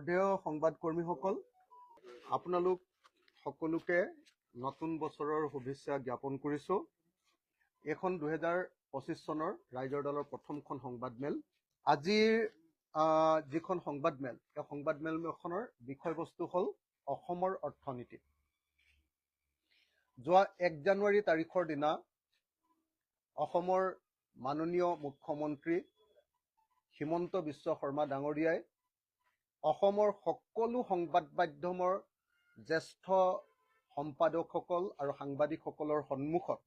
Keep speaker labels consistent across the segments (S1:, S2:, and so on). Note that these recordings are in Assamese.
S1: শ্ৰদ্ধেয় সংবাদকৰ্মীসকল, আপোনালোক সকলোকে নতুন বছৰৰ শুভেচ্ছা জ্ঞাপন কৰিছোঁ। এখন 2025 চনৰ ৰাইজৰ দলৰ প্ৰথমখন সংবাদমেল। আজিৰ যিখন সংবাদমেল, এই সংবাদমেলখনৰ বিষয়বস্তু হ'ল অসমৰ অৰ্থনীতি। যোৱা 1 জানুৱাৰী তাৰিখৰ দিনা অসমৰ মাননীয় মুখ্যমন্ত্ৰী হিমন্ত বিশ্ব শৰ্মা ডাঙৰীয়াই অসমৰ সকলো সংবাদ মাধ্যমৰ জ্যেষ্ঠ সম্পাদকসকল আৰু সাংবাদিকসকলৰ সন্মুখত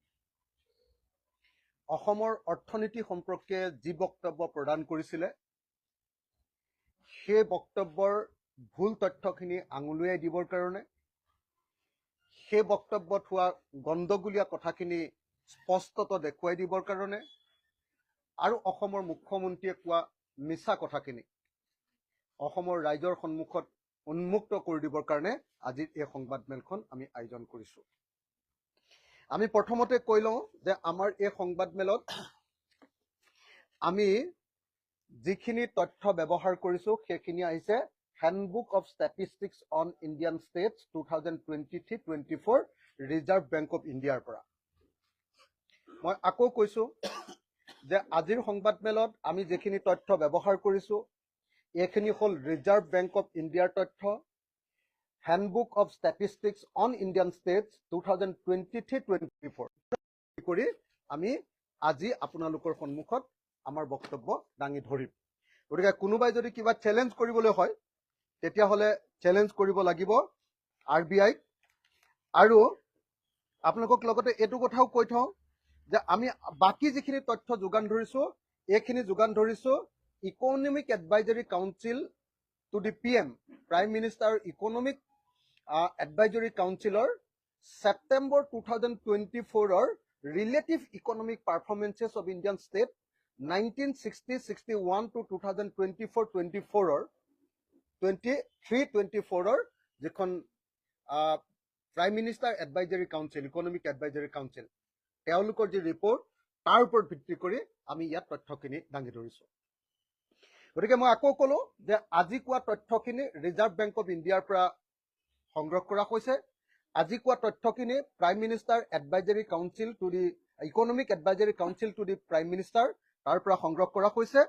S1: অসমৰ অৰ্থনীতি সম্পৰ্কে যি বক্তব্য প্ৰদান কৰিছিলে, সেই বক্তব্যৰ ভুল তথ্যখিনি আঙুলিয়াই দিবৰ কাৰণে, সেই বক্তব্যত হোৱা গণ্ডগোলীয়া কথাখিনি স্পষ্টত দেখুৱাই দিবৰ কাৰণে আৰু অসমৰ মুখ্যমন্ত্ৰীয়ে কোৱা মিছা কথাখিনি অসমৰ ৰাইজৰ সন্মুখত উন্মুক্ত কৰি দিবৰ কাৰণে আজিৰ এই সংবাদমেলখন আমি আয়োজন কৰিছোঁ। আমি প্ৰথমতে কৈ লওঁ যে আমাৰ এই সংবাদমেলত আমি যিখিনি তথ্য ব্যৱহাৰ কৰিছোঁ সেইখিনি আহিছে handbook of statistics on Indian states 2023-24 reserve bank of ইণ্ডিয়াৰ পৰা। মই আকৌ কৈছোঁ যে আজিৰ সংবাদমেলত আমি যিখিনি তথ্য ব্যৱহাৰ কৰিছোঁ এইখিনি হ'ল ৰিজাৰ্ভ বেংক অফ ইণ্ডিয়াৰ তথ্য, handbook of statistics on Indian states 2023-24 কৰি আমি আজি আপোনালোকৰ সন্মুখত আমাৰ বক্তব্য দাঙি ধৰিম। গতিকে কোনোবাই যদি কিবা চেলেঞ্জ কৰিবলৈ হয় তেতিয়াহ'লে চেলেঞ্জ কৰিব লাগিব RBIক। আৰু আপোনালোকক লগতে এইটো কথাও কৈ থওঁ যে আমি বাকী যিখিনি তথ্য যোগান ধৰিছোঁ এইখিনি যোগান ধৰিছোঁ economic advisory council to the PM, prime minister economic advisory কাউন্সিলৰ ছেপ্টেম্বৰ 2024ৰ relative economic performances of Indian state 1960-61 to 2024-24ৰ 23-24ৰ যিখন prime minister advisory council, economic advisory council, তেওঁলোকৰ যি ৰিপৰ্ট তাৰ ওপৰত ভিত্তি কৰি আমি ইয়াত তথ্যখিনি দাঙি ধৰিছোঁ। গতিকে মই আকৌ ক'লো যে আজি কোৱা তথ্যখিনি ৰিজাৰ্ভ বেংক অফ ইণ্ডিয়াৰ পৰা সংগ্ৰহ কৰা হৈছে। আজি কোৱা তথ্যখিনি prime minister advisory council to the economic advisory council to the prime minister তাৰ পৰা সংগ্ৰহ কৰা হৈছে।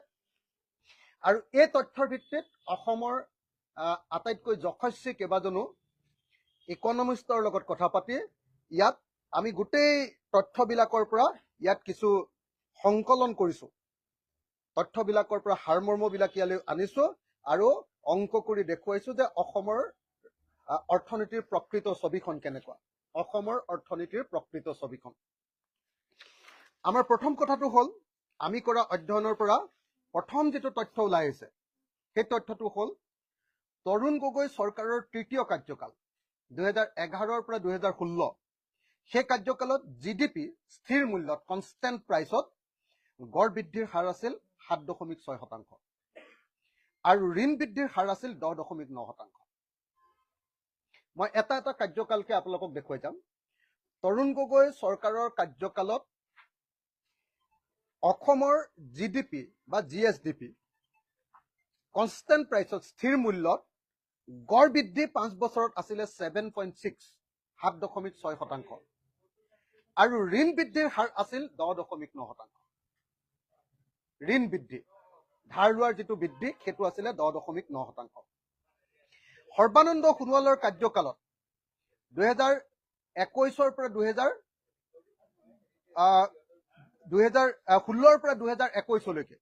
S1: আৰু এই তথ্যৰ ভিত্তিত অসমৰ আটাইতকৈ যশস্বী কেইবাজনো ইকনমিষ্টৰ লগত কথা পাতি ইয়াত আমি গোটেই তথ্যবিলাকৰ পৰা ইয়াত কিছু সংকলন কৰিছোঁ। তথ্যবিলাকৰ পৰা সাৰমৰ্মবিলাক ইয়ালৈ আনিছোঁ আৰু অংক কৰি দেখুৱাইছোঁ যে অসমৰ অৰ্থনীতিৰ প্ৰকৃত ছবিখন কেনেকুৱা, অসমৰ অৰ্থনীতিৰ প্ৰকৃত ছবিখন। আমাৰ প্ৰথম কথাটো হ'ল আমি কৰা অধ্যয়নৰ পৰা প্ৰথম যিটো তথ্য ওলাই আহিছে সেই তথ্যটো হ'ল তৰুণ গগৈ চৰকাৰৰ তৃতীয় কাৰ্যকাল 2011ৰ পৰা 2016 সেই কাৰ্যকালত GDP স্থিৰ মূল্যত কনষ্টেণ্ট প্ৰাইচত গড় বৃদ্ধিৰ হাৰ আছিল 7.6% আৰু ঋণ বৃদ্ধিৰ হাৰ আছিল 10.9%। মই এটা এটা কাৰ্যকালকে আপোনালোকক দেখুৱাই যাম। তৰুণ গগৈ চৰকাৰৰ কাৰ্যকালত অসমৰ GDP বা GSDP কনষ্টেণ্ট প্ৰাইচত স্থিৰ মূল্যত গড় বৃদ্ধি 5 বছৰত আছিলে 7.6%, আৰু ঋণ বৃদ্ধিৰ হাৰ আছিল 10.9%। ঋণ বৃদ্ধি, ধাৰ লোৱাৰ যিটো বৃদ্ধি সেইটো আছিলে 10.9%। সৰ্বানন্দ সোণোৱালৰ কাৰ্যকালত 2021ৰ পৰা 2016ৰ পৰা 2021লৈকে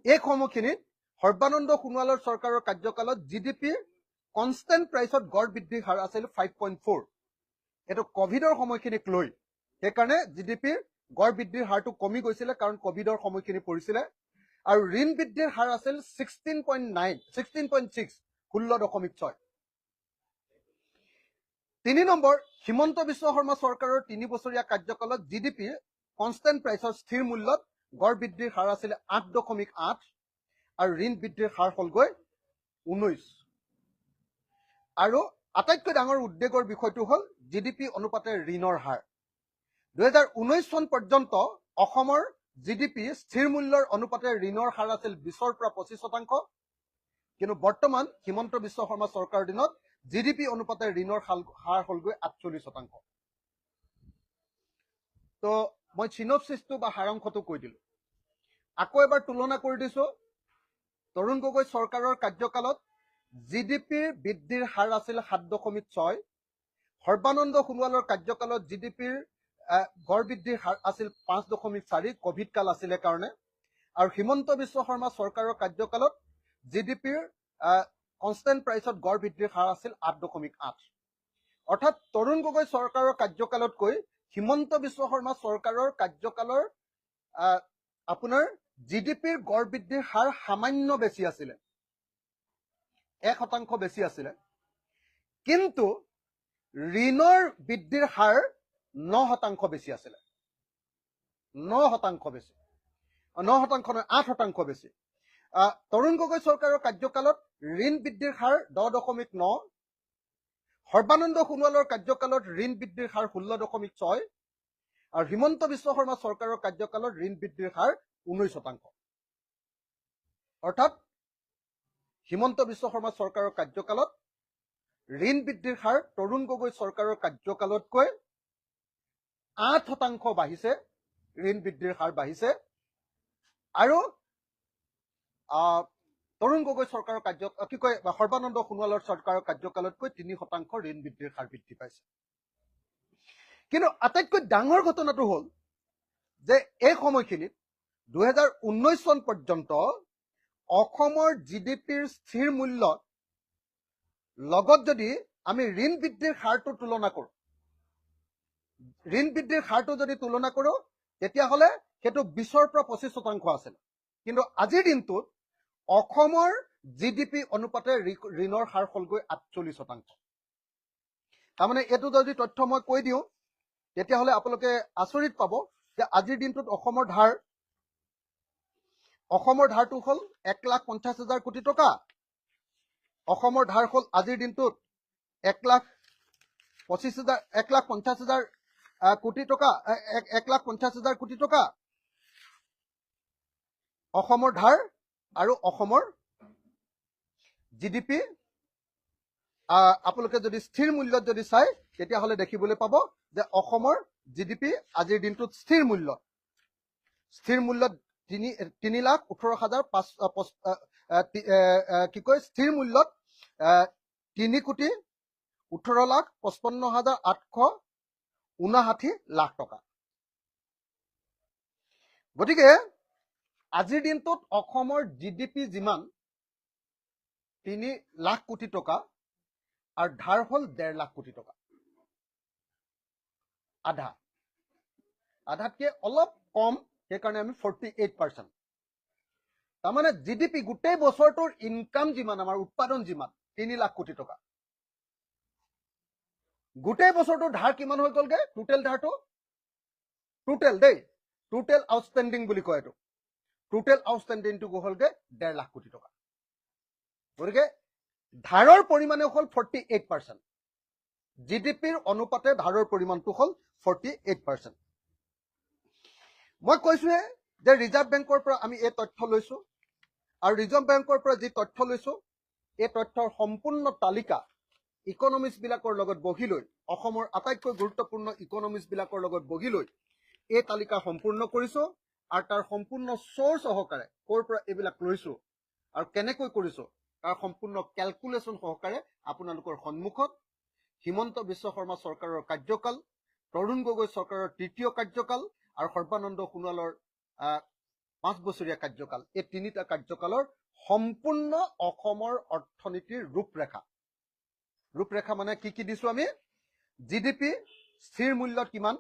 S1: এই সময়খিনিত সৰ্বানন্দ সোণোৱালৰ চৰকাৰৰ কাৰ্যকালত GDP কনষ্টেণ্ট প্ৰাইচত গড় বৃদ্ধিৰ হাৰ আছিল 5.4। এইটো কভিডৰ সময়খিনিক লৈ সেইকাৰণে GDPৰ গড় বৃদ্ধিৰ হাৰটো কমি গৈছিলে কাৰণ কভিডৰ সময়খিনি পৰিছিলে। আৰু ঋণ বৃদ্ধিৰ হাৰ আছিল 16.6। 3 নম্বৰ হিমন্ত বিশ্ব শৰ্মা চৰকাৰৰ 3 বছৰীয়া কাৰ্যকালত GDP কনষ্টেণ্ট প্ৰাইচৰ স্থিৰ মূল্যত গড় বৃদ্ধিৰ হাৰ আছিলে 8.8 আৰু ঋণ বৃদ্ধিৰ হাৰ হ'লগৈ 19। আৰু আটাইতকৈ ডাঙৰ উদ্বেগৰ বিষয়টো হ'ল GDP অনুপাতে ঋণৰ হাৰ। 2019 চন পৰ্যন্ত অসমৰ GDP স্থিৰ মূল্যৰ অনুপাতে ঋণৰ হাৰ আছিল 20ৰ পৰা 25%, কিন্তু বৰ্তমান হিমন্ত বিশ্ব শৰ্মা চৰকাৰৰ দিনত জিডিপি অনুপাতে ঋণৰ হাৰ হ'লগৈ 48%। তো মই চিনপচিছটো বা সাৰাংশটো কৈ দিলোঁ। আকৌ এবাৰ তুলনা কৰি দিছোঁ। তৰুণ গগৈ চৰকাৰৰ কাৰ্যকালত জিডিপিৰ বৃদ্ধিৰ হাৰ আছিল 7.6। সৰ্বানন্দ সোণোৱালৰ কাৰ্যকালত জিডিপিৰ গড় বৃদ্ধিৰ হাৰ আছিল 5.4। কোভিড কাল আছিলে কাৰণে। আৰু হিমন্ত বিশ্ব শৰ্মা চৰকাৰৰ কাৰ্যকালত জিডিপিৰ কনষ্টেণ্ট প্ৰাইচত গড় বৃদ্ধিৰ হাৰ আছিল 8.8। অৰ্থাৎ তৰুণ গগৈ চৰকাৰৰ কাৰ্যকালতকৈ হিমন্ত বিশ্ব শৰ্মা চৰকাৰৰ কাৰ্যকালৰ আপোনাৰ জিডিপিৰ গড় বৃদ্ধিৰ হাৰ সামান্য বেছি আছিলে, 1% বেছি আছিলে। কিন্তু ঋণৰ বৃদ্ধিৰ হাৰ 9% বেছি আছিলে। 9% বেছি, 9% নহয় 8% বেছি। তৰুণ গগৈ চৰকাৰৰ কাৰ্যকালত ঋণ বৃদ্ধিৰ হাৰ 10.9। সৰ্বানন্দ সোণোৱালৰ কাৰ্যকালত ঋণ বৃদ্ধিৰ হাৰ 16.6। আৰু হিমন্ত বিশ্ব শৰ্মা চৰকাৰৰ কাৰ্যকালত ঋণ বৃদ্ধিৰ হাৰ 19%। অৰ্থাৎ হিমন্ত বিশ্ব শৰ্মা চৰকাৰৰ কাৰ্যকালত ঋণ বৃদ্ধিৰ হাৰ তৰুণ গগৈ চৰকাৰৰ কাৰ্যকালতকৈ 8% বাঢ়িছে, ঋণ বৃদ্ধিৰ হাৰ বাঢ়িছে। আৰু তৰুণ গগৈ চৰকাৰৰ সৰ্বানন্দ সোণোৱালৰ চৰকাৰৰ কাৰ্যকালতকৈ 3% ঋণ বৃদ্ধিৰ হাৰ বৃদ্ধি পাইছে। কিন্তু আটাইতকৈ ডাঙৰ ঘটনাটো হ'ল যে এই সময়খিনিত 2019 চন পৰ্যন্ত অসমৰ জিডিপিৰ স্থিৰ মূল্যত লগত যদি আমি ঋণ বৃদ্ধিৰ হাৰটো তুলনা কৰোঁ, তেতিয়াহ'লে সেইটো 20ৰ পৰা 25% আছিল। কিন্তু আজিৰ দিনটোত অসমৰ জিডিপি অনুপাতে ঋণৰ হাৰ হ'লগৈ 48%। তাৰমানে এইটো যদি তথ্য মই কৈ দিওঁ তেতিয়াহ'লে আপোনালোকে আচৰিত পাব যে আজিৰ দিনটোত অসমৰ ধাৰটো হ'ল 1,50,000 কোটি টকা। অসমৰ ধাৰ হ'ল আজিৰ দিনটোত 1,50,000 কোটি টকা। 1,50,000 কোটি টকা অসমৰ ধাৰ। আৰু অসমৰ জিডিপি আপোনালোকে যদি স্থিৰ মূল্যত যদি চাই তেতিয়াহ'লে দেখিবলৈ পাব যে অসমৰ জিডিপি আজিৰ দিনটোত স্থিৰ মূল্যত 3,18,500 স্থিৰ মূল্যত 3,18,55,859 লাখ টকা। গতিকে আজিৰ দিনটোত অসমৰ জিডিপি যিমান 3 লাখ কোটি টকা আৰু ধাৰ হ'ল 1.5 লাখ কোটি টকা। আধাতকে অলপ কম, সেইকাৰণে আমি 48%। তাৰমানে জিডিপি গোটেই বছৰটোৰ ইনকাম যিমান, আমাৰ উৎপাদন যিমান 3 লাখ কোটি টকা, গোটেই বছৰটোৰ ধাৰ কিমান হৈ গ'লগে? টোটেল ধাৰটো, টোটেল আউটষ্টেণ্ডিং বুলি কয় এইটো। টোটেল আউটষ্টেণ্ডিংটো হ'লগে 1.5 লাখ কোটি টকা। গতিকে ধাৰৰ পৰিমাণে হ'ল 48%। জিডিপিৰ অনুপাতে ধাৰৰ পৰিমাণটো হ'ল 48%। মই কৈছোৱে যে ৰিজাৰ্ভ বেংকৰ পৰা আমি এই তথ্য লৈছো, আৰু ৰিজাৰ্ভ বেংকৰ পৰা যি তথ্য লৈছো এই তথ্যৰ সম্পূৰ্ণ তালিকা ইকনমিষ্ট বিলাকৰ লগত বহি লৈ, অসমৰ আটাইতকৈ গুৰুত্বপূৰ্ণ ইকনমিষ্ট বিলাকৰ লগত বহি লৈ এই তালিকা সম্পূৰ্ণ কৰিছো। আৰু তাৰ সম্পূৰ্ণ চ'ৰ্চ সহকাৰে ক'ৰ পৰা এইবিলাক লৈছো আৰু কেনেকৈ কৰিছো তাৰ সম্পূৰ্ণ কেলকুলেশ্যন সহকাৰে আপোনালোকৰ সন্মুখত হিমন্ত বিশ্ব শৰ্মা চৰকাৰৰ কাৰ্যকাল, তৰুণ গগৈ চৰকাৰৰ তৃতীয় কাৰ্যকাল আৰু সৰ্বানন্দ সোণোৱালৰ 5 বছৰীয়া কাৰ্যকাল, এই তিনিটা কাৰ্যকালৰ সম্পূৰ্ণ অসমৰ অৰ্থনীতিৰ ৰূপৰেখা মানে কি দিছো আমি? জিডিপি স্থিৰ মূল্যত কিমান,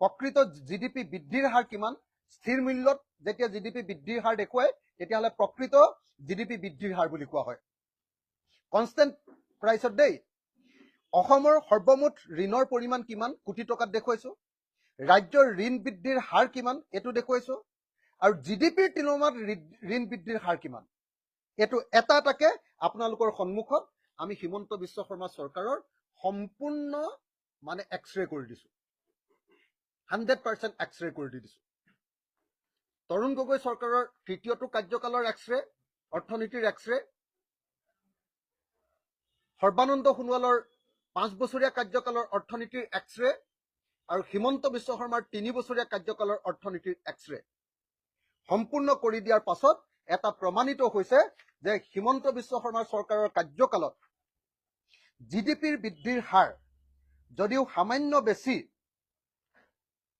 S1: প্ৰকৃত জিডিপি বৃদ্ধিৰ হাৰ কিমান, স্থিৰ মূল্যত যেতিয়া জিডিপি বৃদ্ধিৰ হাৰ দেখুৱায় তেতিয়াহ'লে প্ৰকৃত জিডিপি বৃদ্ধিৰ হাৰ বুলি কোৱা হয়। কনষ্টেণ্ট প্ৰাইচত অসমৰ সৰ্বমুঠ ঋণৰ পৰিমাণ কিমান কোটি টকাত দেখুৱাইছো, ৰাজ্যৰ ঋণ বৃদ্ধিৰ হাৰ কিমান এইটো দেখুৱাইছো, আৰু জিডিপিৰ তুলনাত ঋণ বৃদ্ধিৰ হাৰ কিমান এইটো এটা এটাকে আপোনালোকৰ সন্মুখত আমি হিমন্ত বিশ্ব শৰ্মা চৰকাৰৰ সম্পূৰ্ণ মানে এক্সৰে কৰি দিছো, 100% এক্সৰে কৰি দিছো। তৰুণ গগৈ চৰকাৰৰ তৃতীয়টো কাৰ্যকালৰ এক্সৰে, অৰ্থনীতিৰ এক্সৰে, সৰ্বানন্দ সোণোৱালৰ 5 বছৰীয়া কাৰ্যকালৰ অৰ্থনীতিৰ এক্সৰে আৰু হিমন্ত বিশ্ব শৰ্মাৰ 3 বছৰীয়া কাৰ্যকালৰ অৰ্থনীতিৰ এক্সৰে সম্পূৰ্ণ কৰি দিয়াৰ পাছত এটা প্ৰমাণিত হৈছে যে হিমন্ত বিশ্ব শৰ্মাৰ চৰকাৰৰ কাৰ্যকালত জিডিপিৰ বৃদ্ধিৰ হাৰ যদিও সামান্য বেছি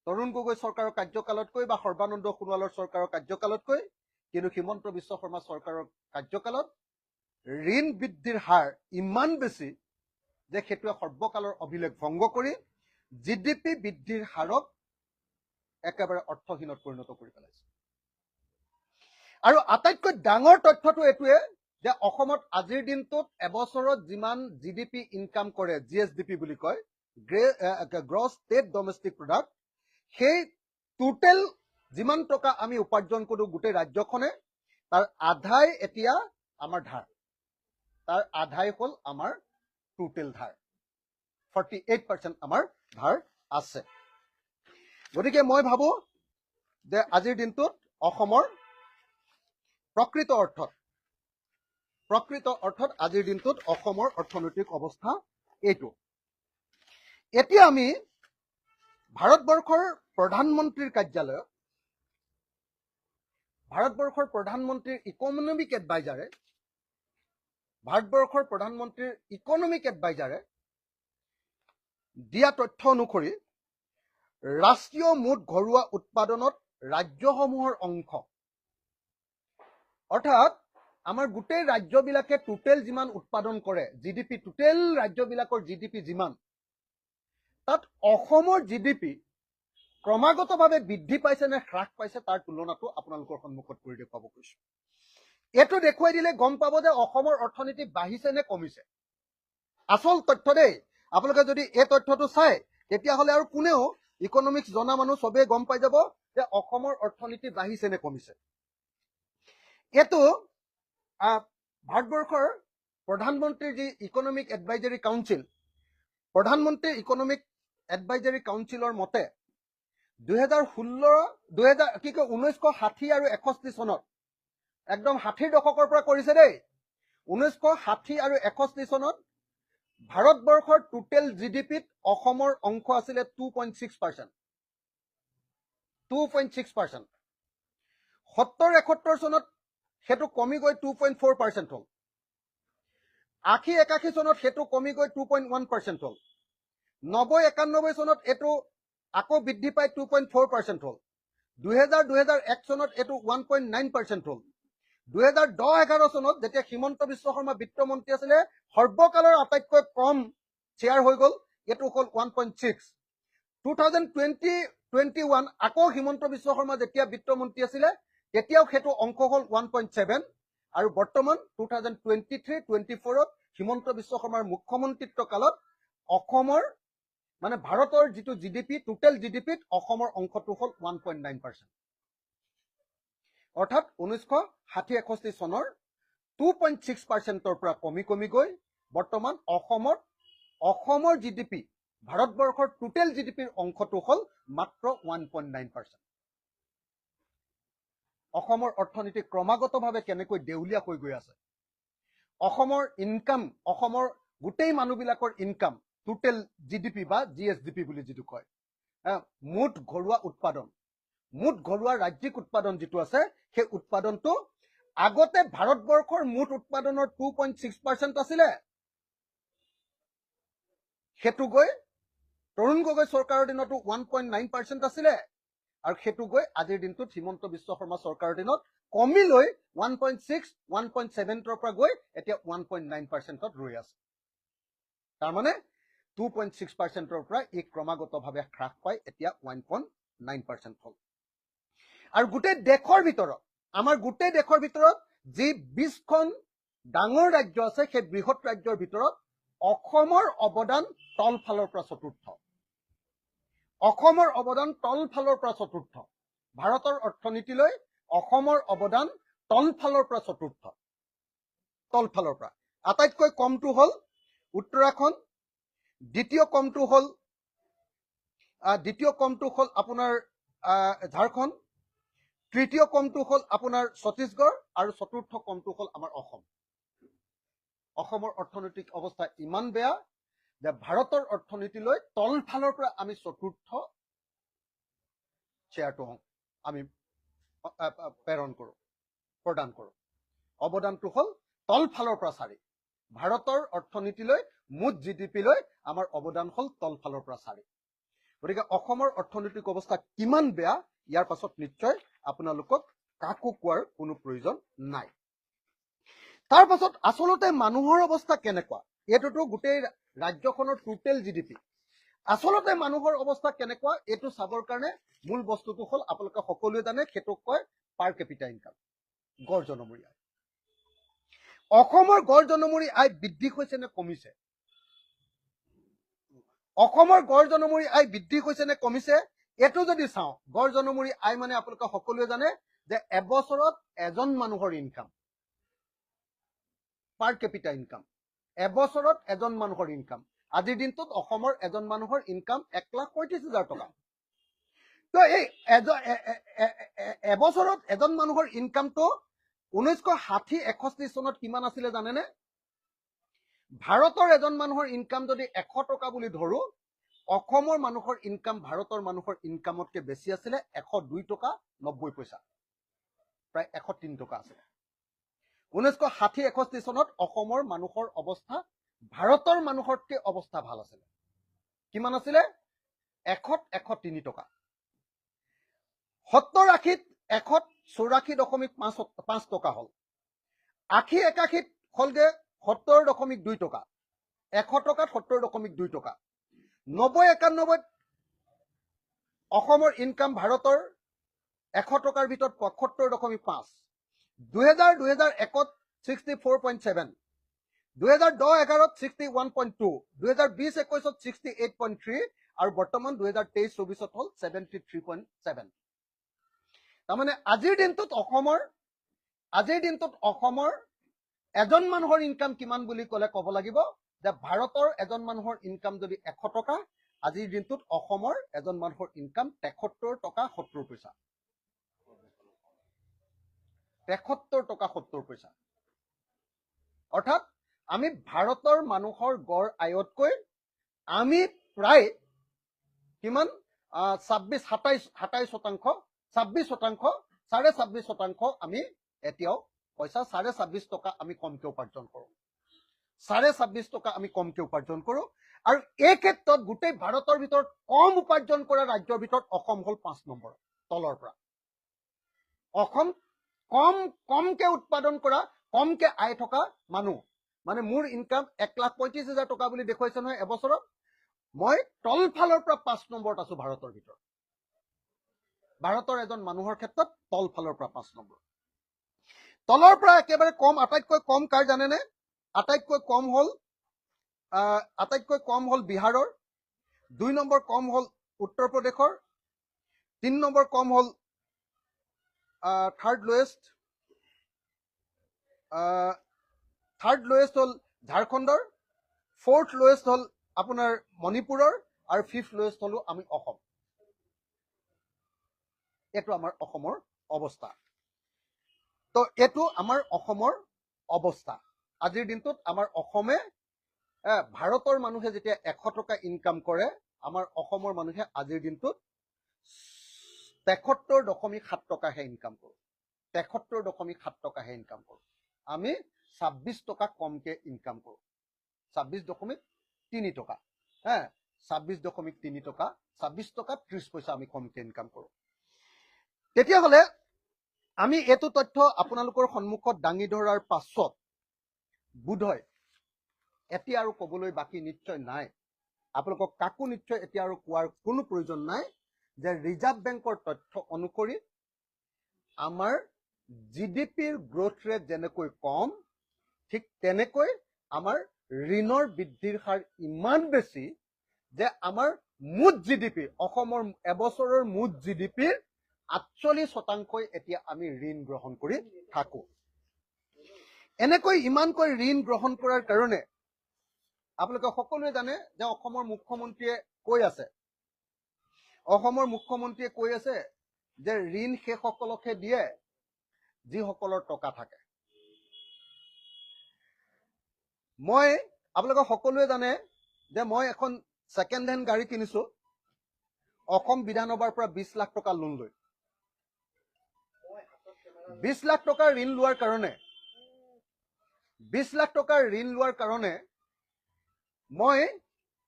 S1: তৰুণ গগৈ চৰকাৰৰ কাৰ্যকালতকৈ বা সৰ্বানন্দ সোণোৱালৰ চৰকাৰৰ কাৰ্যকালতকৈ, কিন্তু হিমন্ত বিশ্ব শৰ্মা চৰকাৰৰ কাৰ্যকালত ঋণ বৃদ্ধিৰ হাৰ ইমান বেছি যে সেইটোৱে সৰ্বকালৰ অভিলেখ ভংগ কৰি জিডিপি বৃদ্ধিৰ হাৰক একেবাৰে অৰ্থহীনত পৰিণত কৰি পেলাইছে। আৰু আটাইতকৈ ডাঙৰ তথ্যটো এইটোৱে যে অসমত আজিৰ দিনটোত এবছৰত যিমান জিডিপি ইনকাম কৰে, জিএছডিপি বুলি কয়, গ্ৰছ ষ্টেট ডমেষ্টিক প্ৰডাক্ট, সেই টোটেল যিমান টকা আমি উপাৰ্জন কৰোঁ গোটেই ৰাজ্যখনে, তাৰ আধাই এতিয়া আমাৰ ধাৰ, তাৰ আধাই হ'ল আমাৰ টোটেল ধাৰ। 48% আমাৰ ধাৰ আছে। গতিকে মই ভাবো যে আজিৰ দিনটোত অসমৰ প্ৰকৃত অৰ্থত আজিৰ দিনটোত অসমৰ অৰ্থনৈতিক অৱস্থা এইটো। এতিয়া আমি ভাৰতবৰ্ষৰ প্ৰধানমন্ত্ৰীৰ কাৰ্যালয়ত ভাৰতবৰ্ষৰ প্ৰধানমন্ত্ৰীৰ ইকনমিক এডভাইজাৰে দিয়া তথ্য অনুসৰি ৰাষ্ট্ৰীয় মুঠ ঘৰুৱা উৎপাদনত ৰাজ্যসমূহৰ অংশ, অৰ্থাৎ আমাৰ গোটেই ৰাজ্যবিলাকে টোটেল যিমান উৎপাদন কৰে, জিডিপি, টোটেল ৰাজ্যবিলাকৰ জিডিপি যিমান, তাত অসমৰ জিডিপি ক্ৰমাগতভাৱে বৃদ্ধি পাইছে নে হ্ৰাস পাইছে তাৰ তুলনাটো আপোনালোকৰ সন্মুখত কৰি দেখুৱাব কৈছো। এইটো দেখুৱাই দিলে গম পাব যে অসমৰ অৰ্থনীতি বাঢ়িছে নে কমিছে। আচল তথ্য দেই, আপোনালোকে যদি এই তথ্যটো চাই তেতিয়াহ'লে আৰু কোনেও ইকনমিক্স জনা মানুহ চবেই গম পাই যাব যে অসমৰ অৰ্থনীতি বাঢ়িছে নে কমিছে। এইটো ভাৰতবৰ্ষৰ প্ৰধানমন্ত্ৰীৰ যি ইকনমিক এডভাইজাৰী কাউন্সিল, প্ৰধানমন্ত্ৰীৰ ইকনমিক এডভাইজাৰী কাউন্সিলৰ মতে 1960 আৰু 61 চনত, একদম 60ৰ দশকৰ পৰা কৰিছে দেই, 1960 আৰু 61 চনত ভাৰতবৰ্ষৰ টোটেল জিডিপিত অসমৰ অংশ আছিলে 2.6%। 2.6%। 70-71 চনত সেইটো কমি গৈ 2.4% হ'ল। 80-81 চনত সেইটো কমি গৈ 2.1% হ'ল। 90-91 চনত এইটো আকৌ বৃদ্ধি পাই 2.4% হ'ল। 2000-2001 চনত এইটো 1.9% হ'ল। 2010-11 চনত যেতিয়া হিমন্ত বিশ্ব শৰ্মা বিত্তমন্ত্ৰী আছিলে, সৰ্বকালৰ আটাইতকৈ কম শ্বেয়াৰ হৈ গ'ল, এইটো হ'ল 1.6। 2020-21 আকৌ হিমন্ত বিশ্ব শৰ্মা যেতিয়া বিত্তমন্ত্ৰী আছিলে তেতিয়াও সেইটো অংশ হ'ল 1.7, আৰু বৰ্তমান 2023-24ত হিমন্ত বিশ্ব শৰ্মাৰ মুখ্যমন্ত্ৰীত্ব কালত অসমৰ মানে ভাৰতৰ যিটো জিডিপি, টোটেল জিডিপিত অসমৰ অংশটো হ'ল 1.9%। অৰ্থাৎ 1960-61 চনৰ 2.6%ৰ পৰা কমি গৈ বৰ্তমান অসমৰ জিডিপি, ভাৰতবৰ্ষৰ টোটেল জিডিপিৰ অংশটো হ'ল মাত্ৰ 1.9%। অসমৰ অৰ্থনীতি ক্ৰমাগতভাৱে কেনেকৈ দেউলীয়া হৈ গৈ আছে। অসমৰ ইনকাম, অসমৰ গোটেই মানুহবিলাকৰ ইনকাম, টোটেল জিডিপি বা জিএছডিপি বুলি যিটো কয়, মুঠ ঘৰুৱা উৎপাদন, মুঠ ঘৰুৱা ৰাজ্যিক উৎপাদন যিটো আছে, সেই উৎপাদনটো আগতে ভাৰতবৰ্ষৰ মুঠ উৎপাদনৰ 2.6% আছিলে, সেইটো গৈ তৰুণ গগৈ চৰকাৰৰ দিনতো 1.9% আছিলে, আৰু সেইটো গৈ আজিৰ দিনটোত হিমন্ত বিশ্ব শৰ্মা চৰকাৰৰ দিনত কমি লৈ 1.6-1.7ৰ পৰা গৈ এতিয়া 1.9%ত ৰৈ আছে। তাৰমানে 2.6%ৰ পৰা ই ক্ৰমাগতভাৱে হ্ৰাস পাই এতিয়া 1.9% হ'ল। আৰু গোটেই দেশৰ ভিতৰত, আমাৰ গোটেই দেশৰ ভিতৰত যি 20খন ডাঙৰ ৰাজ্য আছে, সেই বৃহৎ ৰাজ্যৰ ভিতৰত অসমৰ অৱদান তলফালৰ পৰা চতুৰ্থ। অসমৰ অৱদান তলফালৰ পৰা চতুৰ্থ। ভাৰতৰ অৰ্থনীতিলৈ অসমৰ অৱদান তলফালৰ পৰা চতুৰ্থ। তলফালৰ পৰা আটাইতকৈ কমটো হ'ল উত্তৰাখণ্ড, দ্বিতীয় কমটো হ'ল আপোনাৰ ঝাৰখণ্ড, তৃতীয় কমটো হ'ল আপোনাৰ ছত্তীশগড়, আৰু চতুৰ্থ কমটো হ'ল আমাৰ অসম। অসমৰ অৰ্থনৈতিক অৱস্থা ইমান বেয়া যে ভাৰতৰ অৰ্থনীতিলৈ তলফালৰ পৰা আমি চতুৰ্থ শ্বেয়াৰটো আমি প্ৰদান কৰোঁ। অৱদানটো হ'ল তলফালৰ পৰা 4। ভাৰতৰ অৰ্থনীতিলৈ মুঠ GDP লৈ আমাৰ অৱদান হ'ল তলফালৰ পৰা 4। গতিকে অসমৰ অৰ্থনৈতিক অৱস্থা কিমান বেয়া ইয়াৰ পাছত নিশ্চয় আপোনালোকক কাকো কোৱাৰ কোনো প্ৰয়োজন নাই। তাৰ পাছত আচলতে মানুহৰ অৱস্থা কেনেকুৱা, এইটোতো গোটেই ৰাজ্যখনৰ টোটেল GDP। আচলতে মানুহৰ অৱস্থা কেনেকুৱা এইটো চাবৰ কাৰণে মূল বস্তুটো হ'ল আপোনালোকে সকলোৱে জানে, সেইটোক কয় পাৰ কেপিটা ইনকাম, গড় জনমূৰি আয়। অসমৰ গড় জনমূৰি আয় বৃদ্ধি হৈছে নে কমিছে? অসমৰ গড় জনমূৰি আয় বৃদ্ধি হৈছে নে কমিছে এইটো যদি চাওঁ, গড় জনমূৰি আয় মানে আপোনালোকে সকলোৱে জানে যে এবছৰত এজন মানুহৰ ইনকাম, পাৰ কেপিটা ইনকাম, এবছৰত এজন মানুহৰ ইনকাম। আজিৰ দিনটোত অসমৰ এজন মানুহৰ ইনকাম 1,35,000 টকা। তো এই এবছৰত এজন মানুহৰ ইনকামটো 1960-61 চনত কিমান আছিলে জানেনে? ভাৰতৰ এজন মানুহৰ ইনকাম যদি 100 টকা বুলি ধৰো, অসমৰ মানুহৰ ইনকাম ভাৰতৰ মানুহৰ ইনকামতকে বেছি আছিলে 102 টকা 90 পইচা, প্ৰায় 103 টকা আছিলে। 1960-61 চনত অসমৰ মানুহৰ অৱস্থা ভাৰতৰ মানুহতকৈ অৱস্থা ভাল আছিলে। কিমান আছিলে? 103 টকা। 70-80ত 184.5 টকা হ'ল। 80-81ত হ'লগে 70.2 টকা। 100 টকাত 70.2 টকা। 90-91ত অসমৰ ইনকাম ভাৰতৰ 100 টকাৰ ভিতৰত 75.5। 2000-2001ত 64.7, 2010-11ত 61.2, 2020-21ত 68.3 আৰু বৰ্তমান 2023-24ত হ'ল 73.7। তাৰমানে আজিৰ দিনটোত অসমৰ এজন মানুহৰ ইনকাম কিমান বুলি ক'লে ক'ব লাগিব যে ভাৰতৰ এজন মানুহৰ ইনকাম যদি 100 টকা, আজিৰ দিনটোত অসমৰ এজন মানুহৰ ইনকাম 73 টকা 70 পইচা। 73 টকা 70 পইচা। অৰ্থাৎ আমি ভাৰতৰ মানুহৰ গড় আয়তকৈ আমি প্ৰায় কিমান 26% আমি এতিয়াও পইচা 26.5 টকা আমি কমকে উপাৰ্জন কৰোঁ। 26.5 টকা আমি কমকে উপাৰ্জন কৰোঁ। আৰু এই ক্ষেত্ৰত গোটেই ভাৰতৰ ভিতৰত কম উপাৰ্জন কৰা ৰাজ্যৰ ভিতৰত অসম হ'ল 5 নম্বৰ তলৰ পৰা। অসম কমকে উৎপাদন কৰা, কমকে আয় থকা মানুহ, মানে মোৰ ইনকাম 1,35,000 টকা বুলি দেখুৱাইছে নহয় এবছৰত, মই তলফালৰ পৰা 5 নম্বৰত আছো ভাৰতৰ ভিতৰত। ভাৰতৰ এজন মানুহৰ ক্ষেত্ৰত তলফালৰ পৰা 5 নম্বৰ। তলৰ পৰা একেবাৰে কম, আটাইতকৈ কম কাৰ জানেনে? আটাইতকৈ কম হ'ল বিহাৰৰ, 2 নম্বৰ কম হ'ল উত্তৰ প্ৰদেশৰ, 3 নম্বৰ কম হ'ল থাৰ্ড লোৱেষ্ট হ'ল ঝাৰখণ্ডৰ, 4th লোৱেষ্ট হ'ল আপোনাৰ মণিপুৰৰ, আৰু 5th লোৱেষ্ট হলো আমি অসম। এইটো আমাৰ অসমৰ অৱস্থা। তো এইটো আমাৰ অসমৰ অৱস্থা। আজিৰ দিনটোত আমাৰ অসমে ভাৰতৰ মানুহে যেতিয়া 100 টকা ইনকাম কৰে, আমাৰ অসমৰ মানুহে আজিৰ দিনটোত 73.7 টকাহে ইনকাম কৰোঁ। 73.7 টকাহে ইনকাম কৰোঁ। আমি 26 টকা কমকে ইনকাম কৰোঁ। 26.3 টকা। 26.3 টকা, 26 টকা 30 পইচা আমি কমকে ইনকাম কৰোঁ। তেতিয়াহ'লে আমি এইটো তথ্য আপোনালোকৰ সন্মুখত দাঙি ধৰাৰ পাছত বোধহয় এতিয়া আৰু ক'বলৈ বাকী নিশ্চয় নাই, আপোনালোকক কাকো নিশ্চয় এতিয়া আৰু কোৱাৰ কোনো প্ৰয়োজন নাই যে ৰিজাৰ্ভ বেংকৰ তথ্য অনুসৰি আমাৰ GDPৰ গ্ৰোথ ৰেট যেনেকৈ কম, ঠিক তেনেকৈ আমাৰ ঋণৰ বৃদ্ধিৰ হাৰ ইমান বেছি যে আমাৰ মুঠ GDP, অসমৰ এবছৰৰ মুঠ GDPৰ 48% এতিয়া আমি ঋণ গ্ৰহণ কৰি থাকোঁ। এনেকৈ ইমানকৈ ঋণ গ্ৰহণ কৰাৰ কাৰণে আপোনালোকে সকলোৱে জানে যে অসমৰ মুখ্যমন্ত্ৰীয়ে কৈ আছে যে ঋণ সেইসকলকহে দিয়ে যিসকলৰ টকা থাকে। মই আপোনালোকে সকলোৱে জানে যে মই এখন ছেকেণ্ড হেণ্ড গাড়ী কিনিছো অসম বিধানসভাৰ পৰা 20 লাখ টকা লোন লৈ 20 লাখ টকাৰ ঋণ লোৱাৰ কাৰণে 20 লাখ টকাৰ ঋণ লোৱাৰ কাৰণে মই